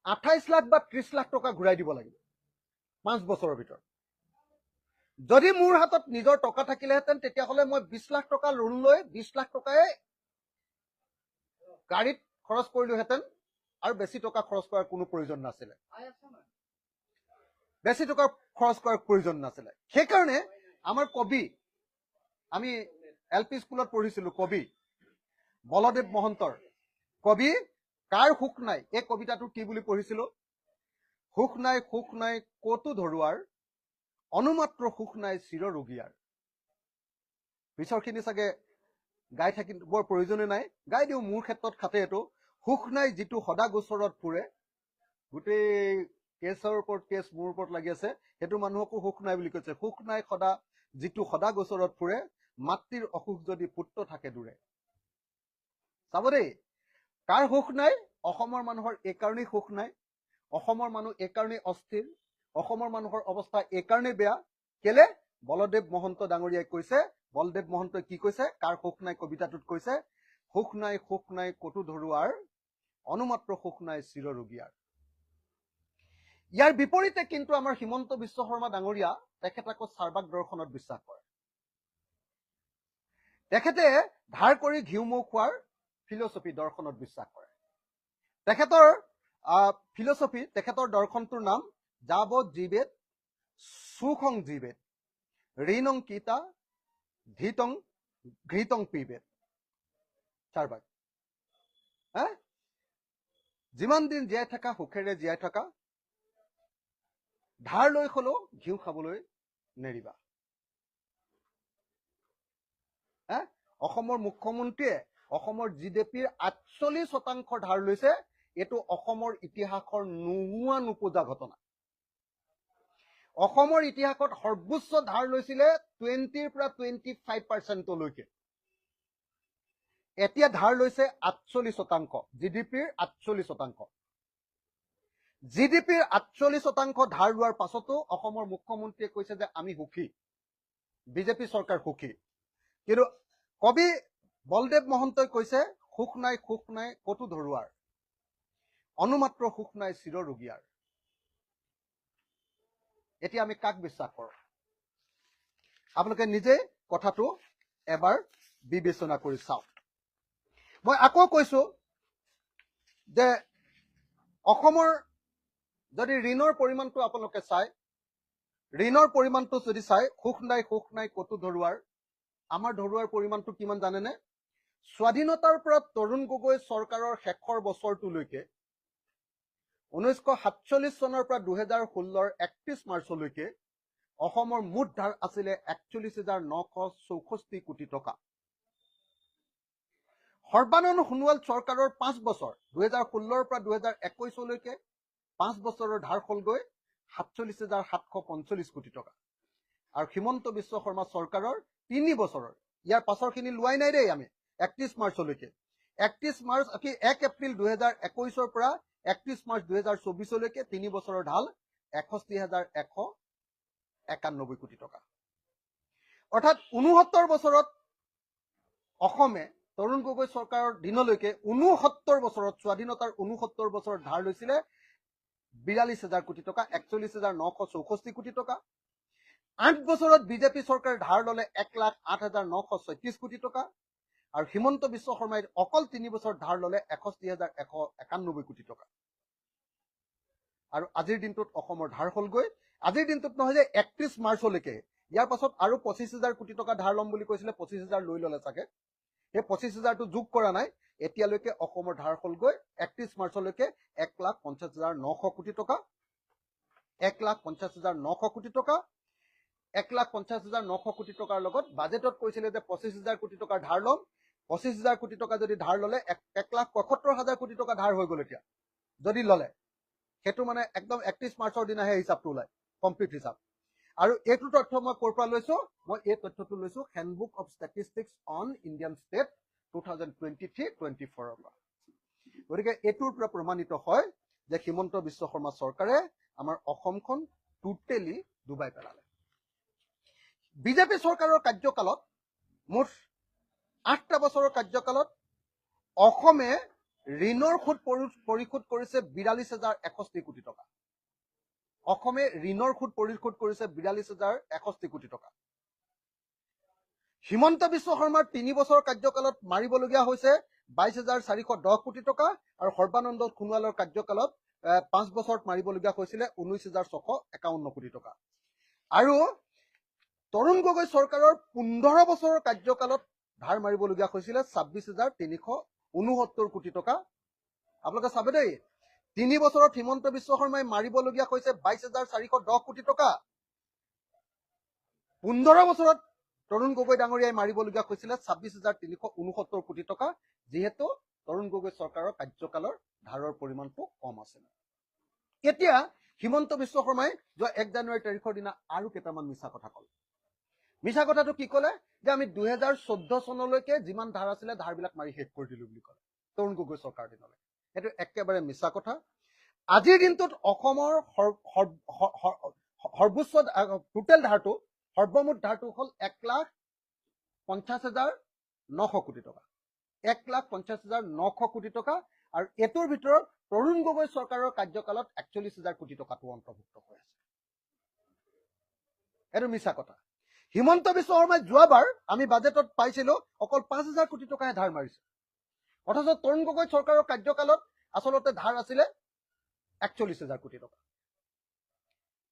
S1: 28 লাখ বা 30 লাখ টকা ঘূৰাই দিব লাগিব 5 বছৰৰ ভিতৰত যদি মোৰ হাতত নিজৰ টকা থাকিলেহেঁতেন তেতিয়াহ'লে মই 20 লাখ টকা লোন লৈ 20 লাখ টকাই গাড়ীত খৰচ কৰিলোহেঁতেন আৰু বেছি টকা খৰচ কৰাৰ কোনো প্ৰয়োজন নাছিলে সেইকাৰণে আমাৰ কবি আমি এলপি স্কুলত পঢ়িছিলো কবি বলদেৱ মহন্তৰ কবি কাৰ সুখ নাই এই কবিতাটো কি বুলি পঢ়িছিলো সুখ নাই ক'তো ধৰুৱাৰ অনুমাত্ৰ সুখ নাই চিৰ ৰোগীয়াৰ পিছৰখিনি চাগে গাই থাকি বৰ প্ৰয়োজনে নাই গাই দিওঁ মোৰ ক্ষেত্ৰত খাতে এইটো সুখ নাই যিটো সদা গোচৰত ফুৰে গোটেই কেছৰ ওপৰত কেছ মোৰ ওপৰত লাগি আছে সেইটো মানুহকো সুখ নাই বুলি কৈছে সুখ নাই সদা যিটো সদা গোচৰত ফুৰে মাতৃৰ অসুখ যদি পুত্ৰ থাকে দূৰে চাব দেই কাৰ সুখ নাই অসমৰ মানুহৰ এইকাৰণেই সুখ নাই অসমৰ মানুহ এইকাৰণেই অস্থিৰ অসমৰ মানুহৰ অৱস্থা এইকাৰণেই বেয়া কেলে বলদেৱ মহন্ত ডাঙৰীয়াই কৈছে বলদেৱ মহন্তই কি কৈছে কাৰ সুখ নাই কবিতাটোত কৈছে সুখ নাই ক'তো ধৰুৱাৰ অনুমাত্ৰ সুখ নাই চিৰ ৰোগীয়াৰ ইয়াৰ বিপৰীতে কিন্তু আমাৰ হিমন্ত বিশ্ব শৰ্মা ডাঙৰীয়া তেখেত আকৌ চাৰবাক দৰ্শনত বিশ্বাস কৰে তেখেতে ধাৰ কৰি ঘিউ মৌ খোৱাৰ ফিলচফি দৰ্শনত বিশ্বাস কৰে তেখেতৰ ফিলচফি তেখেতৰ দৰ্শনটোৰ নাম যাৱত জীবেত সুখং জীবেত ঋণং কিতা ধৃতং ঘৃতং পিবেত চাৰবাক যিমান দিন জীয়াই থকা সুখেৰে জীয়াই থকা ধাৰ লৈ হলেও ঘিউ খাবলৈ নেৰিবা অসমৰ মুখ্যমন্ত্ৰীয়ে অসমৰ জিডিপিৰ 48% ধাৰ লৈছে এইটো অসমৰ ইতিহাসৰ নোহোৱা নোপোজা ঘটনা অসমৰ ইতিহাসত সৰ্বোচ্চ ধাৰ লৈছিলে 20 পৰা 25% লৈকে এতিয়া ধাৰ লৈছে 48% জিডিপিৰ 48% জিডিপিৰ 48% ধাৰ লোৱাৰ পাছতো অসমৰ মুখ্যমন্ত্ৰীয়ে কৈছে যে আমি সুখী বিজেপি চৰকাৰ সুখী কিন্তু কবি বলদেৱ মহন্তই কৈছে সুখ নাই ক'তো ধৰুৱাৰ অনুমাত্ৰ সুখ নাই চিৰ ৰোগীয়াৰ এতিয়া আমি কাক বিশ্বাস কৰোঁ আপোনালোকে নিজে কথাটো এবাৰ বিবেচনা কৰি চাওক মই আকৌ কৈছো যে অসমৰ যদি ঋণৰ পৰিমাণটো আপোনালোকে চাই ঋণৰ পৰিমাণটো যদি চাই সুখ নাই ক'তো ধৰুৱাৰ আমাৰ ধৰুৱাৰ পৰিমাণটো কিমান জানেনে স্বাধীনতাৰ পৰা তৰুণ গগৈ চৰকাৰৰ শেষৰ বছৰটোলৈকে 1947 চনৰ পৰা 2016 31 মাৰ্চলৈকে অসমৰ মুঠ ধাৰ আছিলে 41,964 কোটি টকা সৰ্বানন্দ সোণোৱাল চৰকাৰৰ 5 বছৰ 2016 পৰা 2021 লৈকে 5 বছৰৰ ধাৰ হলগৈ 47,745 কোটি টকা আৰু হিমন্ত বিশ্ব শৰ্মা চৰকাৰৰ 3 বছৰৰ ইয়াৰ পাছৰখিনি লোৱাই নাই দেই আমি 31 মাৰ্চলৈকে 1 এপ্ৰিল 2021 পৰা 31 মাৰ্চ 2024 লৈকে 3 বছৰৰ ঢাল 61,191 কোটি টকা অৰ্থাৎ 69 বছৰত অসমে তৰুণ গগৈ চৰকাৰৰ দিনলৈকে 69 বছৰত স্বাধীনতাৰ 69 বছৰত ধাৰ লৈছিলে 42,000 কোটি টকা 41,964 কোটি টকা 8 বছৰত বিজেপি চৰকাৰে ধাৰ ললে 1,08,936 কোটি টকা আৰু হিমন্ত বিশ্ব শৰ্মাই অকল 3 বছৰ ধাৰ ললে 61,191 কোটি টকা আৰু আজিৰ দিনটোত অসমৰ ধাৰ হলগৈ আজিৰ দিনটোত নহয় যে 31 মাৰ্চলৈকে ইয়াৰ পাছত আৰু 25,000 কোটি টকা ধাৰ লম বুলি কৈছিলে 25,000 লৈ ললে চাগে এই 25,000টো যোগ কৰা নাই এতিয়ালৈকে অসমৰ ধাৰ হলগৈ 31 মাৰ্চলৈকে 1,50,900 কোটি টকা 1,50,900 কোটি টকা 1,50,900 কোটি টকাৰ লগত বাজেটত কৈছিলে যে 25,000 কোটি টকাৰ ধাৰ লম 25,000 কোটি টকা যদি ধাৰ ললে 1,77,000 কোটি টকা ধাৰ হৈ গল এতিয়া যদি ললে সেইটো মানে একদম 31 মাৰ্চৰ দিনাহে হিচাপটো ওলাই কমপ্লিট হিচাপ আৰু এইটো তথ্য মই ক'ৰ পৰা লৈছো মই এই তথ্যটো লৈছো handbook of statistics on Indian state 2023-24 পৰা গতিকে এইটোৰ পৰা প্ৰমাণিত হয় যে হিমন্ত বিশ্ব শৰ্মা চৰকাৰে আমাৰ অসমখন টোটেলি ডুবাই পেলালে। বিজেপি চৰকাৰৰ কাৰ্যকালত মুঠ 8টা বছৰৰ কাৰ্যকালত অসমে ঋণৰ সুদ পৰিশোধ কৰিছে 42,061 কোটি টকা। অসমে ঋণৰ সুদ পৰিশোধ কৰিছে 42,061 কোটি টকা। হিমন্ত বিশ্ব শৰ্মাৰ 3 বছৰ কাৰ্যকালত মাৰিবলগীয়া হৈছে 22,410 কোটি টকা আৰু সৰ্বানন্দ সোণোৱালৰ কাৰ্যকালত 5 বছৰত মাৰিবলগীয়া হৈছিলে 19,651 কোটি টকা। আৰু তৰুণ গগৈ চৰকাৰৰ 15 বছৰৰ কাৰ্যকালত ধাৰ মাৰিবলগীয়া হৈছিলে 26,369 কোটি টকা। আপোনালোকে চাবে দেই, 3 বছৰত হিমন্ত বিশ্ব শৰ্মাই মাৰিবলগীয়া হৈছে 22,410 কোটি টকা। 15 বছৰত তৰুণ গগৈ ডাঙৰীয়াই মাৰিবলগীয়া হৈছিলে 26,369 কোটি টকা, যিহেতু তৰুণ গগৈ চৰকাৰৰ কাৰ্যকালৰ ধাৰৰ পৰিমাণটো কম আছিল। এতিয়া হিমন্ত বিশ্ব শৰ্মাই যোৱা 1 জানুৱাৰী তাৰিখৰ দিনা আৰু কেইটামান মিছা কথা ক'লে। মিছা কথাটো কি ক'লে যে আমি 2014 চনলৈকে যিমান ধাৰ আছিলে ধাৰবিলাক মাৰি শেষ কৰি দিলো বুলি ক'লে তৰুণ গগৈ চৰকাৰ দিনলৈ। এইটো একেবাৰে মিছা কথা। আজিৰ দিনটোত অসমৰ সৰ্বোচ্চ টোটেল ধাৰটো সৰ্বমুঠ ধাৰটো হ'ল 1,50,900 কোটি টকা। 1,50,900 কোটি টকা। আৰু এইটোৰ ভিতৰত তৰুণ গগৈ চৰকাৰৰ কাৰ্যকালত 41,000 কোটি টকাটো অন্তৰ্ভুক্ত হৈ আছে। এইটো মিছা কথা। হিমন্ত বিশ্ব শৰ্মাই যোৱাবাৰ আমি বাজেটত পাইছিলো অকল 5,000 কোটি টকাহে ধাৰ মাৰিছে, অথচ তৰুণ গগৈ চৰকাৰৰ কাৰ্যকালত আচলতে ধাৰ আছিলে 41,000 কোটি টকা।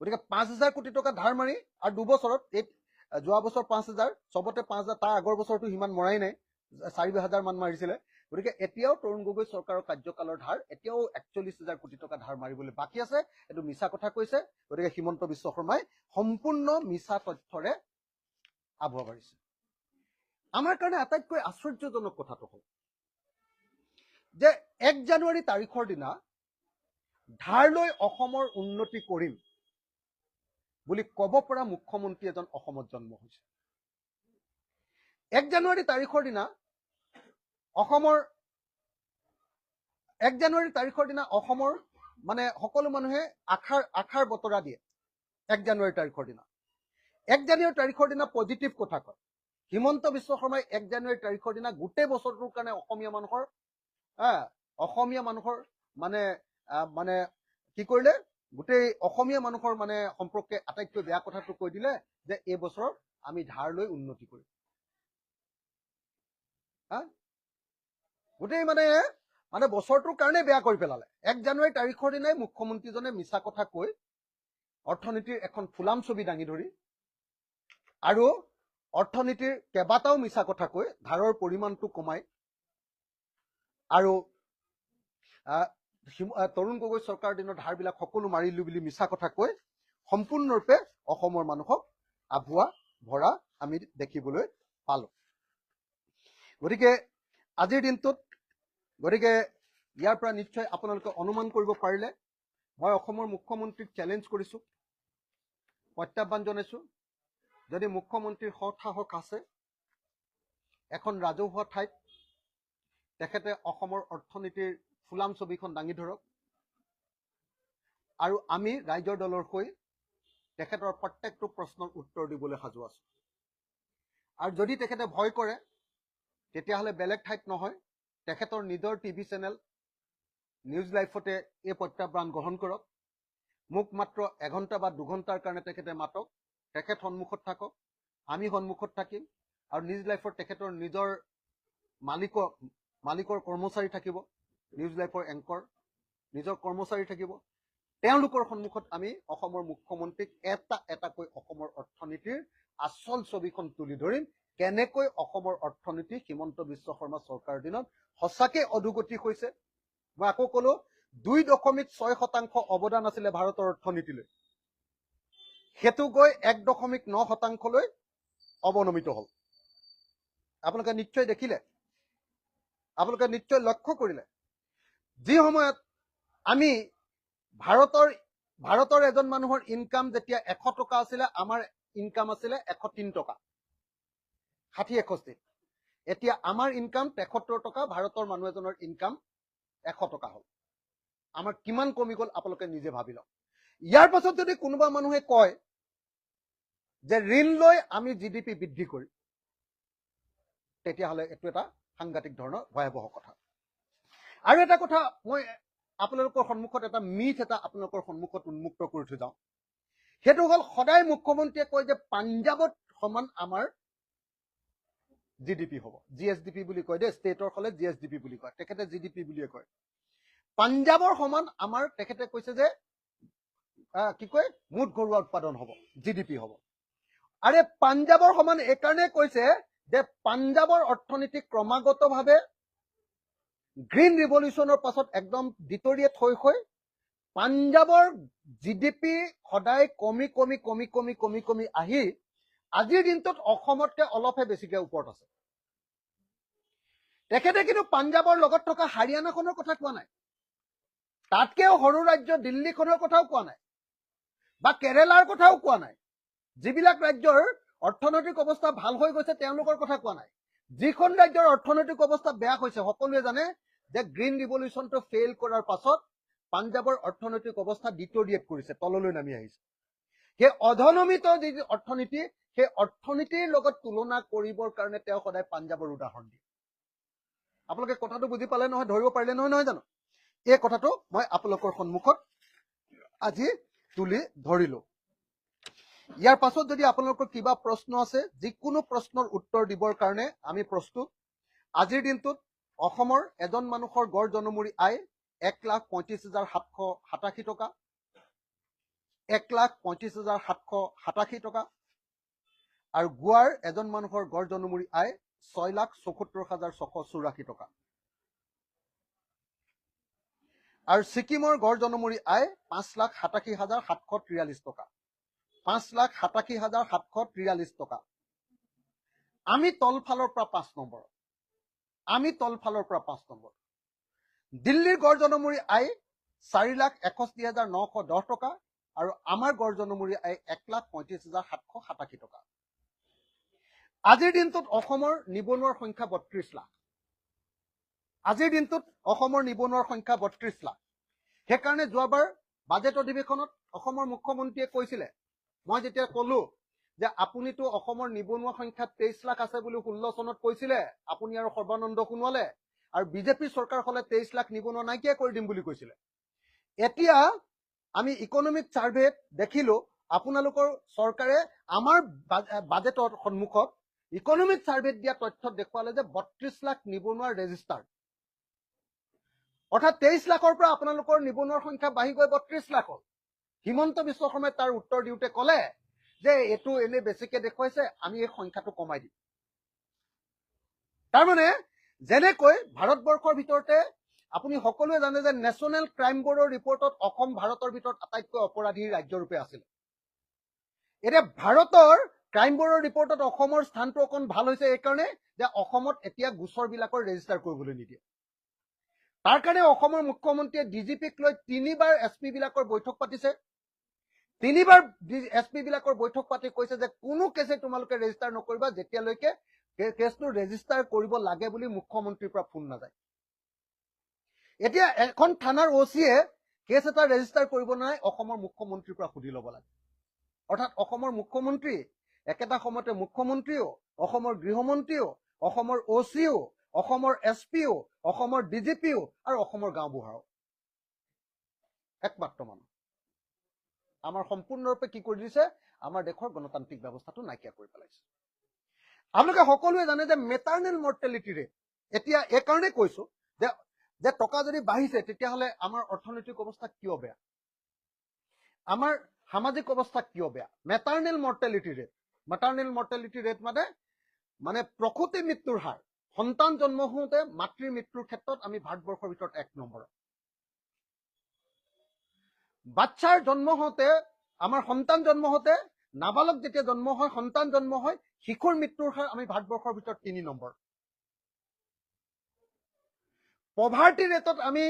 S1: গতিকে 5,000 কোটি টকা ধাৰ মাৰি আৰু 2 বছৰত যোৱা বছৰ 5,000, চবতে 5,000, তাৰ আগৰ বছৰটো সিমান মৰাই নাই, 4,000 মান মাৰিছিলে। গতিকে এতিয়াও তৰুণ গগৈ চৰকাৰৰ কাৰ্যকালৰ ধাৰ এতিয়াও 41,000 কোটি টকা ধাৰ মাৰিবলৈ বাকী আছে। এইটো মিছা কথা কৈছে। গতিকে হিমন্ত বিশ্ব শৰ্মাই সম্পূৰ্ণ মিছা তথ্যৰে আবুৱা বাঢ়িছে। আমাৰ কাৰণে আটাইতকৈ আশ্চৰ্যজনক কথাটো হ'ল যে 1 জানুৱাৰী তাৰিখৰ দিনা ধাৰ লৈ অসমৰ উন্নতি কৰিম বুলি ক'ব পৰা মুখ্যমন্ত্ৰী এজন অসমত জন্ম হৈছে। 1 জানুৱাৰী তাৰিখৰ দিনা অসমৰ মানে সকলো মানুহে আশাৰ বতৰা দিয়ে। 1 জানুৱাৰী তাৰিখৰ দিনা 1 জানুৱাৰী তাৰিখৰ দিনা পজিটিভ কথা কয়। হিমন্ত বিশ্ব শৰ্মাই 1 জানুৱাৰী তাৰিখৰ দিনা গোটেই বছৰটোৰ কাৰণে অসমীয়া মানুহৰ মানে কি কৰিলে, গোটেই অসমীয়া মানুহৰ মানে সম্পৰ্কে আটাইতকৈ বেয়া কথাটো কৈ দিলে যে এই বছৰত আমি ধাৰ লৈ উন্নতি কৰিম। গোটেই মানে বছৰটোৰ কাৰণে বেয়া কৰি পেলালে। 1 জানুৱাৰী তাৰিখৰ দিনাই মুখ্যমন্ত্ৰীজনে মিছা কথা কৈ অৰ্থনীতিৰ এখন ফুলাম ছবি দাঙি ধৰি আৰু অৰ্থনীতিৰ কেইবাটাও মিছা কথা কৈ ধাৰৰ পৰিমাণটো কমাই আৰু তৰুণ গগৈ চৰকাৰৰ দিনৰ ধাৰবিলাক সকলো মাৰিলো বুলি মিছা কথা কৈ সম্পূৰ্ণৰূপে অসমৰ মানুহক আভুৱা ভৰা আমি দেখিবলৈ পালো। গতিকে আজিৰ দিনটোত ইয়াৰ পৰা নিশ্চয় আপোনালোকে অনুমান কৰিব পাৰিলে মই অসমৰ মুখ্যমন্ত্ৰীক চেলেঞ্জ কৰিছো, প্ৰত্যাহ্বান জনাইছো, যদি মুখ্যমন্ত্ৰীৰ সৎ সাহস আছে এখন ৰাজহুৱা ঠাইত তেখেতে অসমৰ অৰ্থনীতিৰ ফুলাম ছবিখন দাঙি ধৰক আৰু আমি ৰাইজৰ দলৰ হৈ তেখেতৰ প্ৰত্যেকটো প্ৰশ্নৰ উত্তৰ দিবলৈ সাজু আছো। আৰু যদি তেখেতে ভয় কৰে তেতিয়াহ'লে বেলেগ ঠাইত নহয়, তেখেতৰ নিজৰ টিভি চেনেল নিউজ লাইফতে এই প্ৰত্যাহ্বান গ্ৰহণ কৰক। মোক মাত্ৰ 1 ঘণ্টা বা 2 ঘণ্টাৰ কাৰণে তেখেতে মাতক, তেখেত সন্মুখত থাকক, আমি সন্মুখত থাকিম আৰু নিউজ লাইফৰ তেখেতৰ নিজৰ মালিকৰ কৰ্মচাৰী থাকিব, নিউজ লাইফৰ এংকৰ নিজৰ কৰ্মচাৰী থাকিব। তেওঁলোকৰ সন্মুখত আমি অসমৰ মুখ্যমন্ত্ৰীক এটাকৈ অসমৰ অৰ্থনীতিৰ আচল ছবিখন তুলি ধৰিম, কেনেকৈ অসমৰ অৰ্থনীতি হিমন্ত বিশ্ব শৰ্মা চৰকাৰৰ দিনত সঁচাকে অধোগতি হৈছে। মই আকৌ ক'লো 2.6% অৱদান আছিলে ভাৰতৰ অৰ্থনীতিলৈ, সেইটো গৈ 1.9%লৈ অৱনমিত হ'ল। আপোনালোকে নিশ্চয় দেখিলে, আপোনালোকে নিশ্চয় লক্ষ্য কৰিলে, যি সময়ত আমি ভাৰতৰ এজন মানুহৰ ইনকাম যেতিয়া 100 টকা আছিলে, আমাৰ ইনকাম আছিলে 103 টকা, 60-61। এতিয়া আমাৰ ইনকাম 73 টকা, ভাৰতৰ মানুহ এজনৰ ইনকাম 100 টকা হ'ল। আমাৰ কিমান কমি গ'ল আপোনালোকে নিজে ভাবি লওক। ইয়াৰ পাছত যদি কোনোবা মানুহে কয় যে ঋণ লৈ আমি জিডিপি বৃদ্ধি কৰিম, তেতিয়াহ'লে এইটো এটা সাংঘাতিক ধৰণৰ ভয়াৱহ কথা। আৰু এটা কথা মই আপোনালোকৰ সন্মুখত এটা মিথ এটা আপোনালোকৰ সন্মুখত উন্মুক্ত কৰি থৈ যাওঁ। সেইটো হ'ল সদায় মুখ্যমন্ত্ৰীয়ে কয় যে পাঞ্জাৱত সমান আমাৰ জিডিপি হ'ব। জিএছডিপি বুলি কয় দেই, ষ্টেটৰ হ'লে জিএছডিপি বুলি কয়, তেখেতে জিডিপি বুলিয়ে কয়। পাঞ্জাৱৰ সমান আমাৰ তেখেতে কৈছে যে কি কয় মুঠ ঘৰুৱা উৎপাদন হ'ব, জিডিপি হ'ব। আৰে পাঞ্জাৱৰ সমান এইকাৰণে কৈছে যে পাঞ্জাৱৰ অৰ্থনীতি ক্ৰমাগতভাৱে গ্ৰীণ ৰিভলিউচনৰ পাছত একদম ডিটৰিয়েট হৈ পাঞ্জাৱৰ জিডিপি সদায় কমি কমি কমি কমি কমি কমি আহি আজিৰ দিনটোত অসমতকৈ অলপহে বেছিকৈ ওপৰত আছে। তেখেতে কিন্তু পাঞ্জাৱৰ লগত থকা হাৰিয়ানাখনৰ কথা কোৱা নাই, তাতকৈও সৰু ৰাজ্য দিল্লীখনৰ কথাও কোৱা নাই, বা কেৰেলাৰ কথাও কোৱা নাই। যিবিলাক ৰাজ্যৰ অৰ্থনৈতিক অৱস্থা ভাল হৈ গৈছে তেওঁলোকৰ কথা কোৱা নাই। যিখন ৰাজ্যৰ অৰ্থনৈতিক অৱস্থা বেয়া হৈছে, সকলোৱে জানে যে গ্ৰীণ ৰিভলিউচনটো ফেইল কৰাৰ পাছত পাঞ্জাৱৰ অৰ্থনৈতিক অৱস্থা ডিটৰিয়েট কৰিছে, তললৈ নামি আহিছে। সেই অধনমিত যি অৰ্থনীতি, সেই অৰ্থনীতিৰ লগত তুলনা কৰিবৰ কাৰণে তেওঁ সদায় পাঞ্জাৱৰ উদাহৰণ দিয়ে। আপোনালোকে কথাটো বুজি পালে নহয়, ধৰিব পাৰিলে নহয় জানো? এই কথাটো মই আপোনালোকৰ সন্মুখত আজি তুলি ধৰিলো। ইয়াৰ পাছত যদি আপোনালোকৰ কিবা প্ৰশ্ন আছে, যিকোনো প্ৰশ্নৰ উত্তৰ দিবৰ কাৰণে আমি প্ৰস্তুত। আজিৰ দিনটোত অসমৰ এজন মানুহৰ গড় জনমূৰি আয় 1,35,787 টকা, 1,35,787 টকা। আৰু গোৱাৰ এজন মানুহৰ গড় জনমূৰি আয় 6,74,684 টকা। আৰু ছিকিমৰ গড় জনমূৰি আয় 5,87,743 টকা, 5,87,743 টকা। আমি তলফালৰ পৰা 5 নম্বৰ, আমি তলফালৰ পৰা 5 নম্বৰ। দিল্লীৰ গড় জনমূৰি আয় 4,61,910 টকা, আৰু আমাৰ গড় জনমূৰি আয় 1,35,787 টকা। আজিৰ দিনটোত অসমৰ নিবনুৱাৰ সংখ্যা 32 লাখ। আজিৰ দিনটোত অসমৰ নিবনুৱাৰ সংখ্যা 32 লাখ। সেইকাৰণে যোৱাবাৰ বাজেট অধিৱেশনত অসমৰ মুখ্যমন্ত্ৰীয়ে কৈছিলে, মই যেতিয়া ক'লো যে আপুনিতো অসমৰ নিবনুৱা সংখ্যা 23 লাখ আছে বুলি 16 চনত কৈছিলে, আপুনি আৰু সৰ্বানন্দ সোণোৱালে, আৰু বিজেপি চৰকাৰ হলে 23 লাখ নিবনুৱা নাইকিয়া কৰি দিম বুলি কৈছিলে। এতিয়া আমি ইকনমিক চাৰ্ভেত দেখিলো আপোনালোকৰ চৰকাৰে আমাৰ বাজেটৰ সন্মুখত ইকনমিক চাৰ্ভেত দিয়া তথ্যত দেখুৱালে যে 32 লাখ নিবনুৱাৰ ৰেজিষ্টাৰ, অৰ্থাৎ 23 লাখৰ পৰা আপোনালোকৰ নিবনুৱাৰ সংখ্যা বাঢ়ি গৈ 32 লাখ হ'ল। হিমন্ত বিশ্ব শৰ্মাই তাৰ উত্তৰ দিওঁতে ক'লে যে এইটো এনে বেছিকে দেখুৱাইছে, আমি এই সংখ্যাটো কমাই দিম। তাৰমানে যেনেকৈ ভাৰতবৰ্ষৰ ভিতৰতে আপুনি সকলোৱে জানে যে নেশ্যনেল ক্ৰাইম ব্যুৰৰ ৰিপৰ্টত অসম ভাৰতৰ ভিতৰত আটাইতকৈ অপৰাধী ৰাজ্যৰূপে আছিল। এতিয়া ভাৰতৰ ক্ৰাইম ব্যুৰৰ ৰিপৰ্টত অসমৰ স্থানটো অকণ ভাল হৈছে এইকাৰণে যে অসমত এতিয়া গোচৰবিলাকৰ ৰেজিষ্টাৰ কৰিবলৈ নিদিয়ে। তাৰ কাৰণে অসমৰ মুখ্যমন্ত্ৰীয়ে ডিজিপিক লৈ 3বাৰ এছপি বিলাকৰ বৈঠক পাতিছে। 3বাৰ এছপি বিলাকৰ বৈঠক পাতি কৈছে যে কোনো কেছে তোমালোকে ৰেজিষ্টাৰ নকৰিবা যেতিয়ালৈকে কেছটো ৰেজিষ্টাৰ কৰিব লাগে বুলি মুখ্যমন্ত্ৰীৰ পৰা ফোন নাযায়। এতিয়া এখন থানাৰ অচিয়ে কেছ এটা ৰেজিষ্টাৰ কৰিব নাই, অসমৰ মুখ্যমন্ত্ৰীৰ পৰা সুধি ল'ব লাগে। অৰ্থাৎ অসমৰ মুখ্যমন্ত্ৰী একেটা সময়তে মুখ্যমন্ত্ৰীও, অসমৰ গৃহমন্ত্ৰীও, অসমৰ অচিও, অসমৰ এছপিও, অসমৰ ডিজিপিও আৰু অসমৰ গাঁওবুঢ়াও একমাত্ৰ মানুহ। আমাৰ সম্পূৰ্ণৰূপে কি কৰি দিছে, আমাৰ দেশৰ গণতান্ত্ৰিক ব্যৱস্থাটো নাইকিয়া কৰি পেলাইছে। আপোনালোকে সকলোৱে জানে যে মেটাৰনেল মৰ্টেলিটি ৰেট, এতিয়া এইকাৰণে কৈছো যে টকা যদি বাঢ়িছে তেতিয়াহ'লে আমাৰ অৰ্থনৈতিক অৱস্থা কিয় বেয়া, আমাৰ সামাজিক অৱস্থা কিয় বেয়া। মেটাৰনেল মৰ্টেলিটি ৰেট মানে প্ৰসূতি মৃত্যুৰ হাৰ, সন্তান জন্ম হওঁতে মাতৃৰ মৃত্যুৰ ক্ষেত্ৰত আমি ভাৰতবৰ্ষৰ ভিতৰত 1 নম্বৰ। বাচ্চাৰ জন্ম হওঁতে, আমাৰ সন্তান জন্ম হওঁতে, নাবালক যেতিয়া জন্ম হয়, সন্তান জন্ম হয়, শিশুৰ মৃত্যুৰ হাৰ আমি ভাৰতবৰ্ষৰ ভিতৰত 3 নম্বৰ। পভাৰ্টি ৰেটত আমি,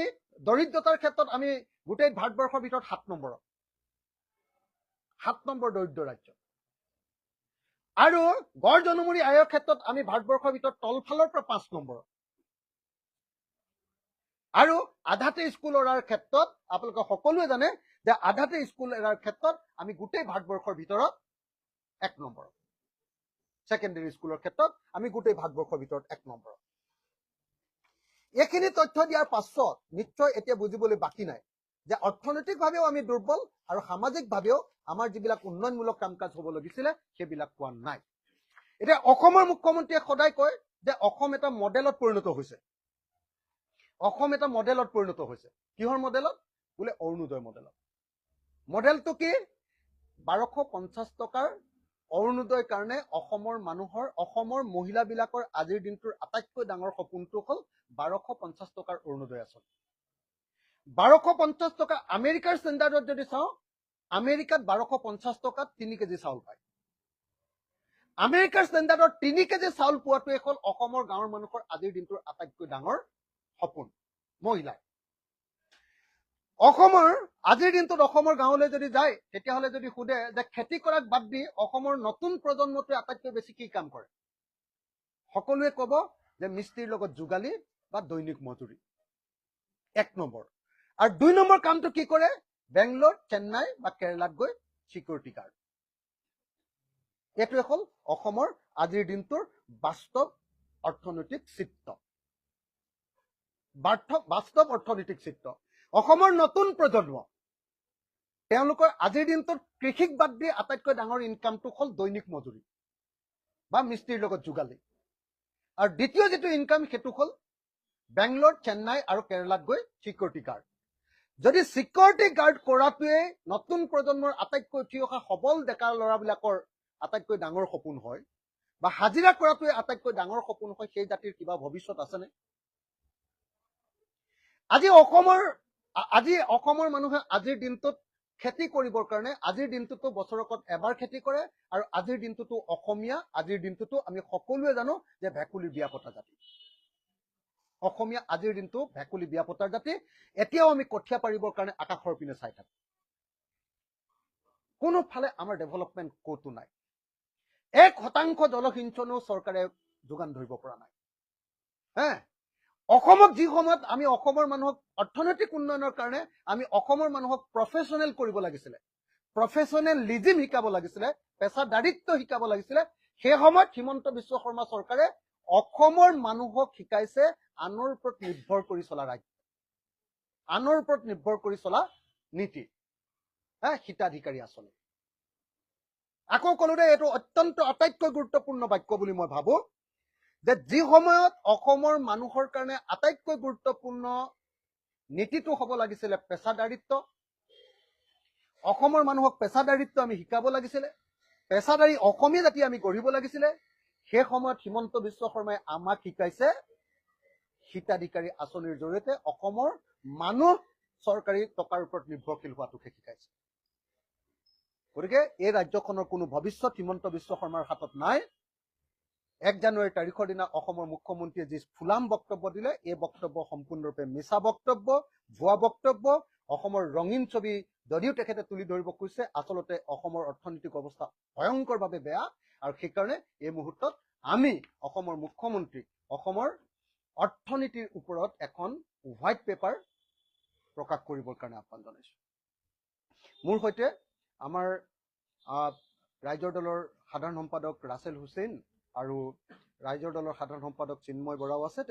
S1: দৰিদ্ৰতাৰ ক্ষেত্ৰত আমি গোটেই ভাৰতবৰ্ষৰ ভিতৰত 7 নম্বৰ। 7 নম্বৰ দৰিদ্ৰ ৰাজ্য। আৰু গড় জনমূৰি আয়ৰ ক্ষেত্ৰত আমি ভাৰতবৰ্ষৰ ভিতৰত তলফালৰ পৰা 5 নম্বৰ। আৰু আধাতে স্কুল এৰাৰ ক্ষেত্ৰত আপোনালোকে সকলোৱে জানে যে আধাতে স্কুল এৰাৰ ক্ষেত্ৰত আমি গোটেই ভাৰতবৰ্ষৰ ভিতৰত 1 নম্বৰ। ছেকেণ্ডেৰী স্কুলৰ ক্ষেত্ৰত আমি গোটেই ভাৰতবৰ্ষৰ ভিতৰত 1 নম্বৰ। এইখিনি তথ্য দিয়াৰ পাছত নিশ্চয় এতিয়া বুজিবলৈ বাকী নাই যে অৰ্থনৈতিকভাৱেও আমি দুৰ্বল আৰু সামাজিকভাৱেও আমাৰ যিবিলাক উন্নয়নমূলক কাম কাজ হ'ব লাগিছিলে সেইবিলাক পোৱা নাই। এতিয়া অসমৰ মুখ্যমন্ত্ৰীয়ে সদায় কয় যে অসম এটা মডেলত পৰিণত হৈছে। অসম এটা মডেলত পৰিণত হৈছে। কিহৰ মডেলত? বোলে অৰুণোদয় মডেলত। মডেলটো কি? 1250 টকাৰ অৰুণোদয়ৰ কাৰণে অসমৰ মানুহৰ, অসমৰ মহিলাবিলাকৰ আজিৰ দিনটোৰ আটাইতকৈ ডাঙৰ সপোনটো হ'ল 1250 টকাৰ অৰুণোদয় আঁচনি। 1250 টকা আমেৰিকাৰ ষ্টেণ্ডাৰ্ডত যদি চাওঁ, আমেৰিকাত 1250 টকাত 3 কেজি চাউল পায়। আমেৰিকাৰ ষ্টেণ্ডাৰ্ডত 3 কেজি চাউল পোৱাটোৱে হ'ল অসমৰ গাঁৱৰ মানুহৰ আজিৰ দিনটোৰ আটাইতকৈ ডাঙৰ সপোন মহিলাৰ। অসমৰ আজিৰ দিনটোত অসমৰ গাঁৱলৈ যদি যায় তেতিয়াহ'লে যদি সোধে যে খেতি কৰাক বাদ দি অসমৰ নতুন প্ৰজন্মটোৱে আটাইতকৈ বেছি কি কাম কৰে, সকলোৱে ক'ব যে মিস্ত্ৰীৰ লগত যোগালী বা দৈনিক মজুৰি 1 নম্বৰ। আৰু 2 নম্বৰ কামটো কি কৰে? বেংগলোৰ, চেন্নাই বা কেৰেলাত গৈ চিকিউৰিটি গাৰ্ড। এইটোৱে হ'ল অসমৰ আজিৰ দিনটোৰ বাস্তৱ অৰ্থনৈতিক চিত্ৰ। বাস্তৱ অৰ্থনৈতিক চিত্ৰ। অসমৰ নতুন প্ৰজন্ম তেওঁলোকৰ আজিৰ দিনটোত কৃষিক বাদ দি আটাইতকৈ ডাঙৰ ইনকামটো হ'ল দৈনিক মজুৰি বা মিস্ত্ৰীৰ লগত যোগালী। আৰু দ্বিতীয় যিটো ইনকাম সেইটো হ'ল বেংগলোৰ, চেন্নাই আৰু কেৰেলাত গৈ চিকিউৰিটি গাৰ্ড। যদি চিকিউৰিটি গাৰ্ড কৰাটোৱে নতুন প্ৰজন্মৰ আটাইতকৈ উঠি অহা সবল ডেকা ল'ৰাবিলাকৰ আটাইতকৈ ডাঙৰ সপোন হয় বা হাজিৰা কৰাটোৱে আটাইতকৈ ডাঙৰ সপোন হয়, সেই জাতিৰ কিবা ভৱিষ্যত আছেনে? আজি অসমৰ মানুহে আজিৰ দিনটোত খেতি কৰিবৰ কাৰণে আজিৰ দিনটোতো বছৰকত এবাৰ খেতি কৰে আৰু আজিৰ দিনটোতো অসমীয়া, আজিৰ দিনটোতো আমি সকলোৱে জানো যে ভেকুলীৰ বিয়া পতা জাতি। অসমীয়া আজিৰ দিনটো ভেকুলী বিয়া পতাৰ জাতি। এতিয়াও আমি কঠীয়া পাৰিবৰ কাৰণে আকাশৰ পিনে চাই থাকো। কোনোফালে আমাৰ ডেভেলপমেণ্ট ক'তো নাই। 1% জলসিঞ্চনো চৰকাৰে যোগান ধৰিব পৰা নাই। অসমক যি সময়ত আমি অসমৰ মানুহক অৰ্থনৈতিক উন্নয়নৰ কাৰণে আমি অসমৰ মানুহক প্ৰফেচনেল কৰিব লাগিছিলে, প্ৰফেচনেলিজিম শিকাব লাগিছিলে, পেছাদাৰিত্ব শিকাব লাগিছিলে, সেই সময়ত হিমন্ত বিশ্ব শৰ্মা চৰকাৰে অসমৰ মানুহক শিকাইছে আনৰ ওপৰত নিৰ্ভৰ কৰি চলা ৰাজ্য, আনৰ ওপৰত নিৰ্ভৰ কৰি চলা নীতি, হিতাধিকাৰী আঁচনি। আকৌ ক'লো দে, এইটো অত্যন্ত আটাইতকৈ গুৰুত্বপূৰ্ণ বাক্য বুলি মই ভাবো যে যি সময়ত অসমৰ মানুহৰ কাৰণে আটাইতকৈ গুৰুত্বপূৰ্ণ নীতিটো হ'ব লাগিছিলে পেছাদাৰিত্ব, অসমৰ মানুহক পেছাদাৰিত্ব আমি শিকাব লাগিছিলে, পেছাদাৰী অসমীয়া জাতি আমি গঢ়িব লাগিছিলে, সেই সময়ত হিমন্ত বিশ্ব শৰ্মাই আমাক শিকাইছে হিতাধিকাৰী আঁচনিৰ জৰিয়তে অসমৰ মানুহ চৰকাৰী টকাৰ ওপৰত নিৰ্ভৰশীল হোৱাটোকে শিকাইছে। গতিকে এই ৰাজ্যখনৰ কোনো ভৱিষ্যত হিমন্ত বিশ্ব শৰ্মাৰ হাতত নাই। 1 জানুৱাৰী তাৰিখৰ দিনা অসমৰ মুখ্যমন্ত্ৰীয়ে যি ফুলাম বক্তব্য দিলে, এই বক্তব্য সম্পূৰ্ণৰূপে মিছা বক্তব্য, ভুৱা বক্তব্য। অসমৰ ৰঙীন ছবি যদিও তেখেতে তুলি ধৰিব খুজিছে, আচলতে অসমৰ অৰ্থনৈতিক অৱস্থা ভয়ংকৰভাৱে বেয়া। আৰু সেইকাৰণে এই মুহূৰ্তত আমি অসমৰ মুখ্যমন্ত্ৰীক অসমৰ অৰ্থনীতিৰ ওপৰত এখন হোৱাইট পেপাৰ প্ৰকাশ কৰিবৰ কাৰণে আহ্বান জনাইছো। মোৰ সৈতে আমাৰ ৰাইজৰ দলৰ সাধাৰণ সম্পাদক ৰাছেল হুছেইন আৰু ৰাইজৰ দলৰ সাধাৰণ সম্পাদক চিন্ময় বৰাও আছে।